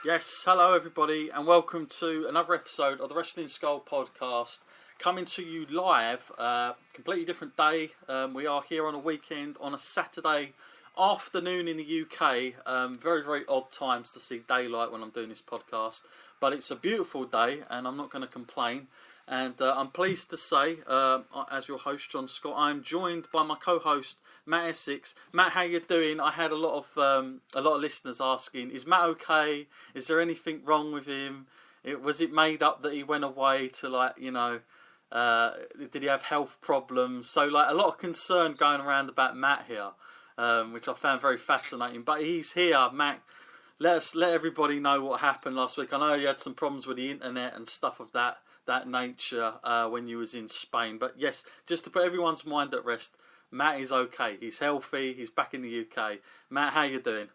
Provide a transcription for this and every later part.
Yes, hello everybody, and welcome to another episode of the Wrestling Skull podcast. Coming to you live, completely different day. We are here on a weekend, on a Saturday afternoon in the UK. Very, very odd times to see daylight when I'm doing this podcast, but it's a beautiful day, and I'm not going to complain. And I'm pleased to say, as your host, John Scott, I'm joined by my co-host, Matt Essex. Matt, how you doing? I had a lot of listeners asking, is Matt okay? Is there anything wrong with him? Was it made up that he went away to did he have health problems? So a lot of concern going around about Matt here, which I found very fascinating. But he's here, Matt. Let everybody know what happened last week. I know you had some problems with the internet and stuff of that nature when you was in Spain. But yes, just to put everyone's mind at rest, Matt is okay. He's healthy. He's back in the UK. Matt, how you doing?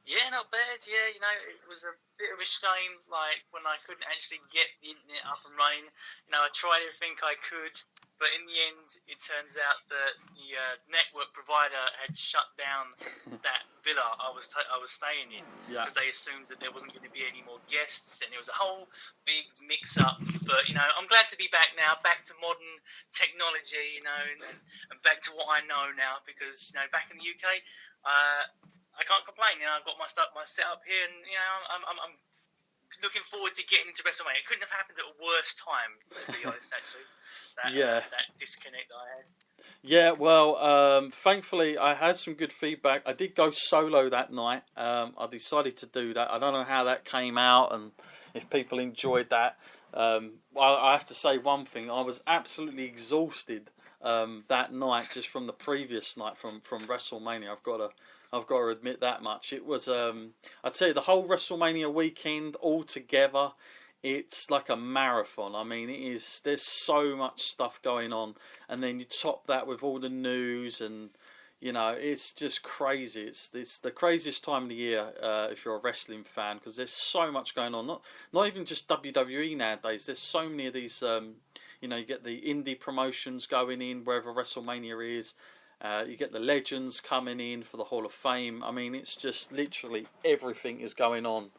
Yeah, not bad. Yeah, it was a bit of a shame, when I couldn't actually get the internet up and running. I tried everything I could, but in the end, it turns out that the network provider had shut down that villa I was staying in because they assumed that there wasn't going to be any more guests, and it was a whole big mix-up. But I'm glad to be back now, back to modern technology, and back to what I know now. Because back in the UK, I can't complain. I've got my setup here, and I'm looking forward to getting to WrestleMania. It couldn't have happened at a worse time, to be honest. Actually, that disconnect that I had. Yeah, well, thankfully I had some good feedback. I did go solo that night. I decided to do that. I don't know how that came out and if people enjoyed that. I have to say one thing. I was absolutely exhausted that night, just from the previous night from WrestleMania. I've got to admit that much. It was, I'd say, the whole WrestleMania weekend all together, it's like a marathon. I mean, there's so much stuff going on, and then you top that with all the news, and it's just crazy. It's the craziest time of the year if you're a wrestling fan, because there's so much going on. Not even just WWE nowadays. There's so many of these. You get the indie promotions going in wherever WrestleMania is. You get the legends coming in for the Hall of Fame. I mean, it's just literally everything is going on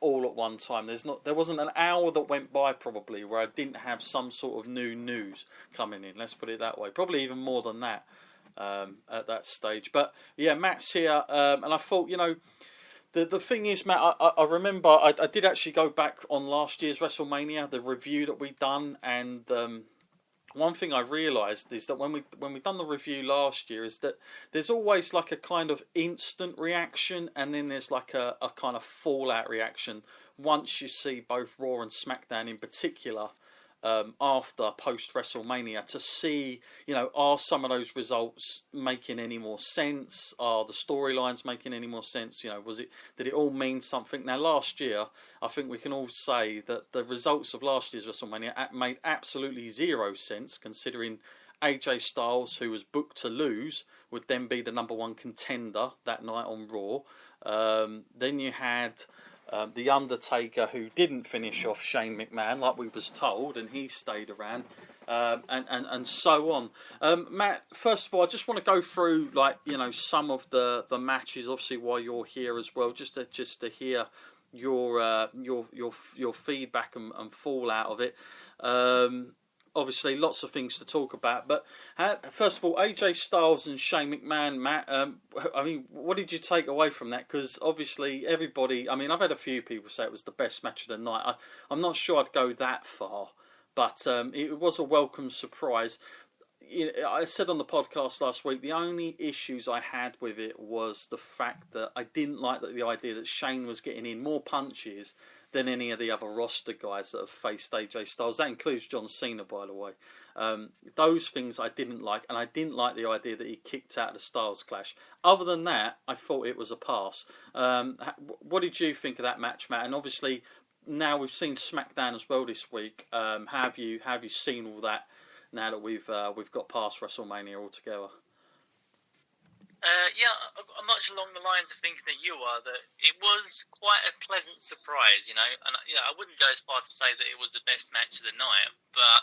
all at one time. There wasn't an hour that went by probably where I didn't have some sort of new news coming in. Let's put it that way. Probably even more than that at that stage. But yeah, Matt's here, and I thought, the thing is, Matt, I remember I did actually go back on last year's WrestleMania, the review that we done, and one thing I realised is that when we done the review last year is that there's always like a kind of instant reaction, and then there's like a kind of fallout reaction once you see both Raw and SmackDown in particular after post WrestleMania, to see, are some of those results making any more sense? Are the storylines making any more sense? Did it all mean something? Now, last year, I think we can all say that the results of last year's WrestleMania made absolutely zero sense, considering AJ Styles, who was booked to lose, would then be the number one contender that night on Raw. Then you had the Undertaker, who didn't finish off Shane McMahon like we was told, and he stayed around, and so on. Matt, first of all, I just want to go through some of the matches, obviously while you're here as well, just to hear your feedback and fallout of it. Obviously, lots of things to talk about, but first of all, AJ Styles and Shane McMahon, Matt, I mean, what did you take away from that? Because obviously everybody, I mean, I've had a few people say it was the best match of the night. I'm not sure I'd go that far, but it was a welcome surprise. I said on the podcast last week, the only issues I had with it was the fact that I didn't like the idea that Shane was getting in more punches than any of the other roster guys that have faced AJ Styles. That includes John Cena, by the way. Those things I didn't like, and I didn't like the idea that he kicked out of the Styles Clash. Other than that, I thought it was a pass. What did you think of that match, Matt? And obviously, now we've seen SmackDown as well this week. Have you seen all that now that we've got past WrestleMania altogether? I'm much along the lines of thinking that you are. That it was quite a pleasant surprise, and I wouldn't go as far to say that it was the best match of the night, but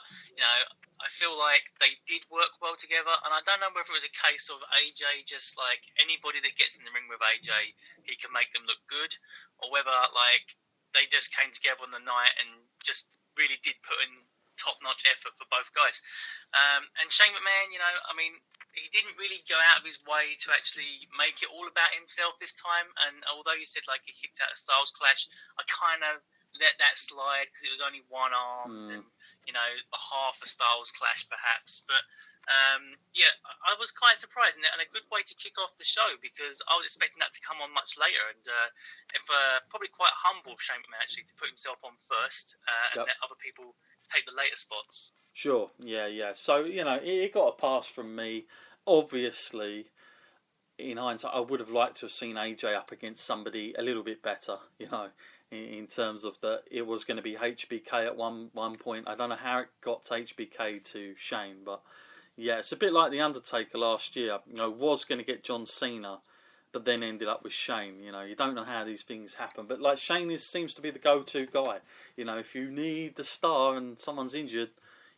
I feel like they did work well together, and I don't know whether it was a case of AJ just like anybody that gets in the ring with AJ, he can make them look good, or whether like they just came together on the night and just really did put in top-notch effort for both guys. And Shane McMahon, he didn't really go out of his way to actually make it all about himself this time. And although you said like he kicked out a Styles Clash, I kind of let that slide because it was only one armed and a half a Styles Clash perhaps. But I was quite surprised and a good way to kick off the show because I was expecting that to come on much later. And probably quite humble of Shane McMahon actually to put himself on first and let other people take the later spots. Sure, yeah. So, it got a pass from me. Obviously, in hindsight, I would have liked to have seen AJ up against somebody a little bit better, in terms of that it was going to be HBK at one point. I don't know how it got to HBK to Shane, but yeah, it's a bit like the Undertaker last year. Was going to get John Cena, but then ended up with Shane. You don't know how these things happen, but like Shane seems to be the go-to guy. If you need the star and someone's injured,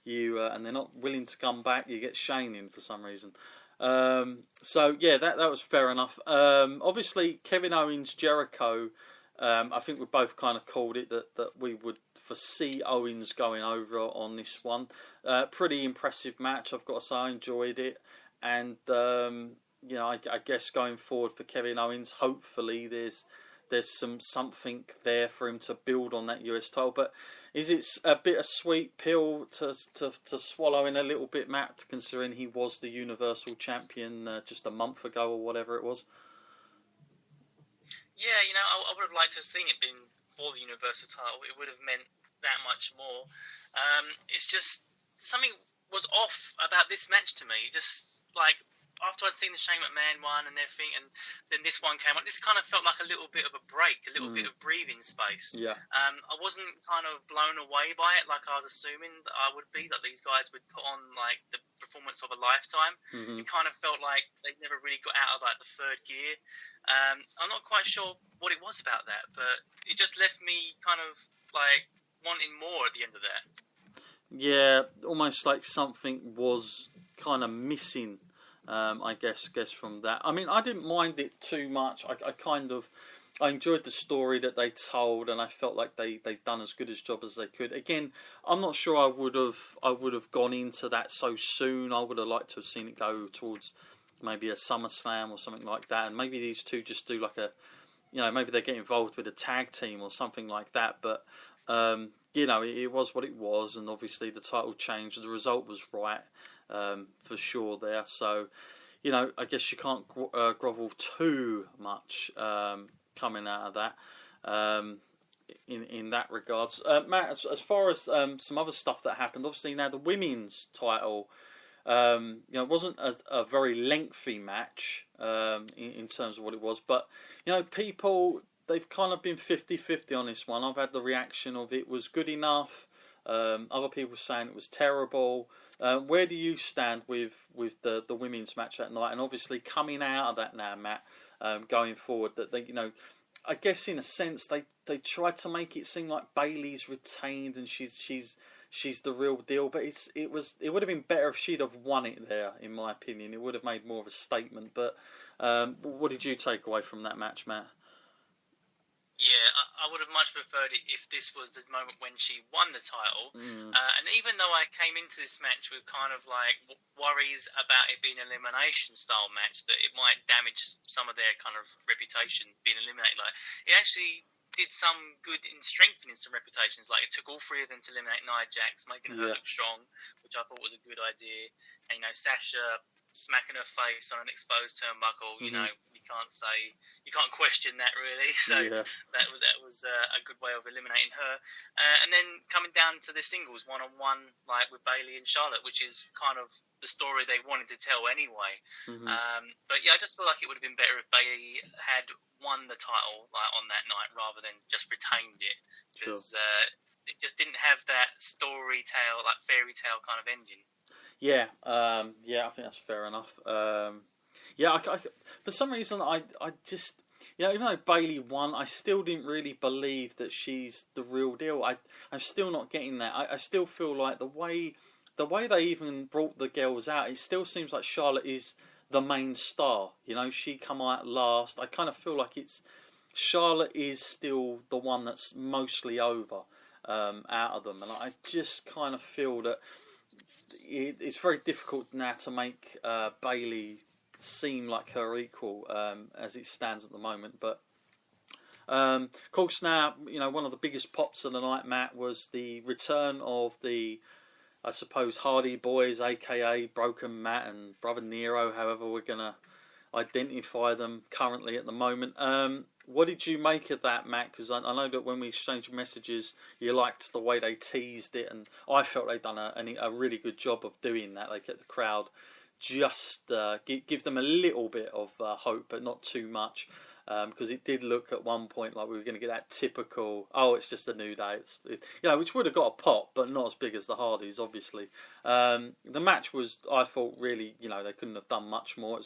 and they're not willing to come back, you get Shane in for some reason. So yeah, that was fair enough. Obviously, Kevin Owens, Jericho. I think we both kind of called it that we would foresee Owens going over on this one. Pretty impressive match, I've got to say. I enjoyed it, and I guess going forward for Kevin Owens, hopefully there's something there for him to build on that US title. But is it a bittersweet pill to swallow in a little bit, Matt, considering he was the Universal Champion just a month ago or whatever it was? Yeah, I would have liked to have seen it been for the Universal title. It would have meant that much more. It's just something was off about this match to me. Just like after I'd seen the Shane McMahon one and everything, and then this one came on, this kind of felt like a little bit of a break, a little bit of breathing space. Yeah. I wasn't kind of blown away by it like I was assuming that I would be, that these guys would put on like the performance of a lifetime. It kind of felt like they never really got out of like the third gear. I'm not quite sure what it was about that, but it just left me kind of like wanting more at the end of that. Yeah, almost like something was kind of missing. I guess from that. I mean, I didn't mind it too much. I enjoyed the story that they told, and I felt like they've done as good a job as they could. Again, I'm not sure I would have gone into that so soon. I would have liked to have seen it go towards maybe a SummerSlam or something like that, and maybe these two just do like maybe they get involved with a tag team or something like that. But it was what it was, and obviously the title changed, and the result was right. For sure there. So, I guess you can't grovel too much coming out of that in that regards. Matt, as far as some other stuff that happened, obviously now the women's title, it wasn't a very lengthy match in terms of what it was, but, people, they've kind of been 50-50 on this one. I've had the reaction of it was good enough. Other people saying it was terrible. Where do you stand with the women's match that night? And obviously coming out of that now, Matt, going forward, that they, I guess in a sense they tried to make it seem like Bayley's retained and she's the real deal. But it would have been better if she'd have won it there, in my opinion. It would have made more of a statement. But what did you take away from that match, Matt? Yeah, I would have much preferred it if this was the moment when she won the title. And even though I came into this match with kind of like worries about it being an elimination style match, that it might damage some of their kind of reputation being eliminated, like it actually did some good in strengthening some reputations. Like it took all three of them to eliminate Nia Jax, making her look strong, which I thought was a good idea. And Sasha smacking her face on an exposed turnbuckle, you can't question that really. So that was a good way of eliminating her. And then coming down to the singles one-on-one, like with Bayley and Charlotte, which is kind of the story they wanted to tell anyway. But yeah, I just feel like it would have been better if Bayley had won the title like on that night rather than just retained it, because it just didn't have that story tale, like fairy tale kind of ending. Yeah, I think that's fair enough. Yeah, for some reason, I just, even though Bailey won, I still didn't really believe that she's the real deal. I'm still not getting that. I still feel like the way they even brought the girls out, it still seems like Charlotte is the main star. She come out last. I kind of feel like Charlotte is still the one that's mostly over out of them, and I just kind of feel that it's very difficult now to make Bailey seem like her equal as it stands at the moment. But of course now, one of the biggest pops of the night, Matt, was the return of the, I suppose, Hardy Boys, aka Broken Matt and Brother Nero, however we're going to identify them currently at the moment. What did you make of that, Matt? Because I know that when we exchanged messages, you liked the way they teased it, and I felt they'd done a really good job of doing that. They kept the crowd just give them a little bit of hope, but not too much. Because it did look at one point like we were going to get that typical, it's just a New Day, which would have got a pop, but not as big as the Hardys, obviously. The match was, I thought, really, they couldn't have done much more.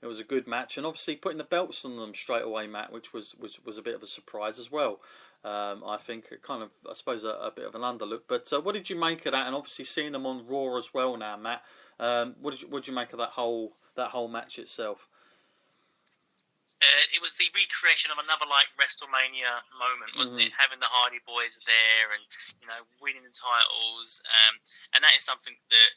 It was a good match, and obviously putting the belts on them straight away, Matt, which was a bit of a surprise as well. I think kind of, I suppose, a bit of an underlook. But what did you make of that? And obviously seeing them on Raw as well now, Matt. What did you make of that whole match itself? It was the recreation of another WrestleMania moment, wasn't it? Having the Hardy Boys there and winning the titles, and that is something that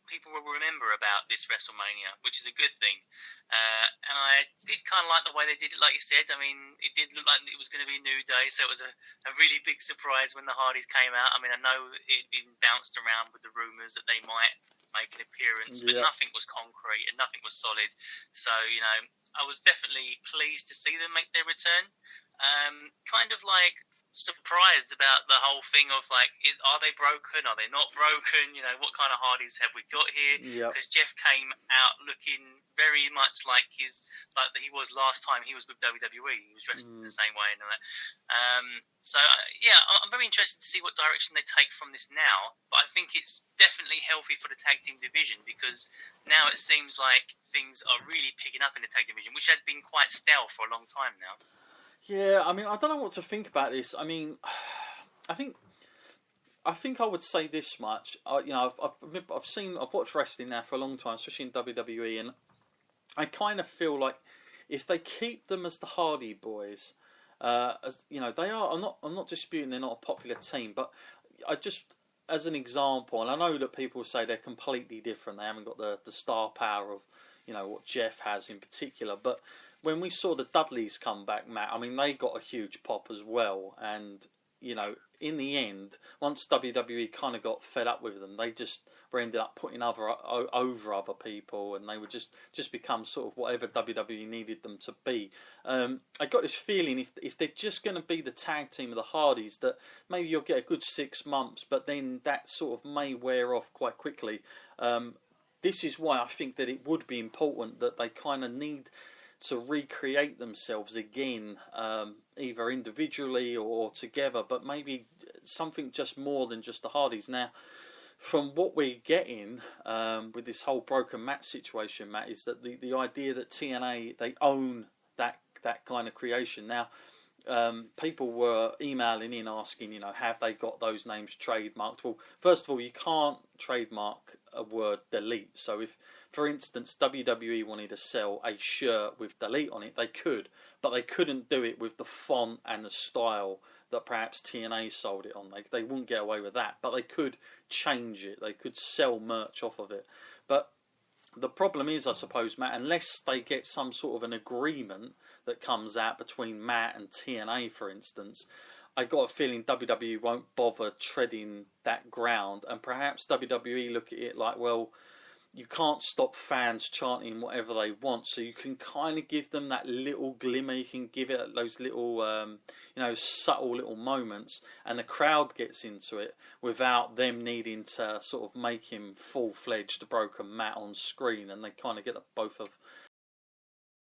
people will remember about this WrestleMania, which is a good thing. And I did kind of like the way they did it, like you said. I mean, it did look like it was going to be a New Day, so it was a really big surprise when the Hardys came out. I mean, I know it had been bounced around with the rumours that they might make an appearance, but nothing was concrete and nothing was solid. So, I was definitely pleased to see them make their return. Kind of surprised about the whole thing of are they broken? Are they not broken? What kind of Hardys have we got here? Because Jeff came out looking very much like he was last time he was with WWE. He was dressed in the same way and all that. So I'm very interested to see what direction they take from this now. But I think it's definitely healthy for the tag team division, because now it seems like things are really picking up in the tag division, which had been quite stale for a long time now. Yeah, I mean, I don't know what to think about this. I mean, I think I would say this much. I've watched wrestling now for a long time, especially in WWE, and I kind of feel like if they keep them as the Hardy Boys, they are. I'm not disputing they're not a popular team, but I just, as an example, and I know that people say they're completely different. They haven't got the star power of what Jeff has in particular, but when we saw the Dudleys come back, Matt, I mean, they got a huge pop as well. And, in the end, once WWE kind of got fed up with them, they just ended up putting over other people, and they would just become sort of whatever WWE needed them to be. I got this feeling if they're just going to be the tag team of the Hardys, that maybe you'll get a good 6 months, but then that sort of may wear off quite quickly. This is why I think that it would be important that they kind of need to recreate themselves again, either individually or together, but maybe something just more than just the Hardys. Now, from what we're getting with this whole Broken Matt situation, Matt, is that the idea that TNA, they own that kind of creation. Now, people were emailing in asking, have they got those names trademarked? Well, first of all, you can't trademark a word delete. So if, for instance, WWE wanted to sell a shirt with delete on it, they could, but they couldn't do it with the font and the style that perhaps TNA sold it on. They wouldn't get away with that, but they could change it. They could sell merch off of it. But the problem is, I suppose, Matt, unless they get some sort of an agreement that comes out between Matt and TNA, for instance, I got a feeling WWE won't bother treading that ground, and perhaps WWE look at it like, well, you can't stop fans chanting whatever they want, so you can kind of give them that little glimmer. You can give it those little, subtle little moments, and the crowd gets into it without them needing to sort of make him full-fledged Broken Matt on screen, and they kind of get both of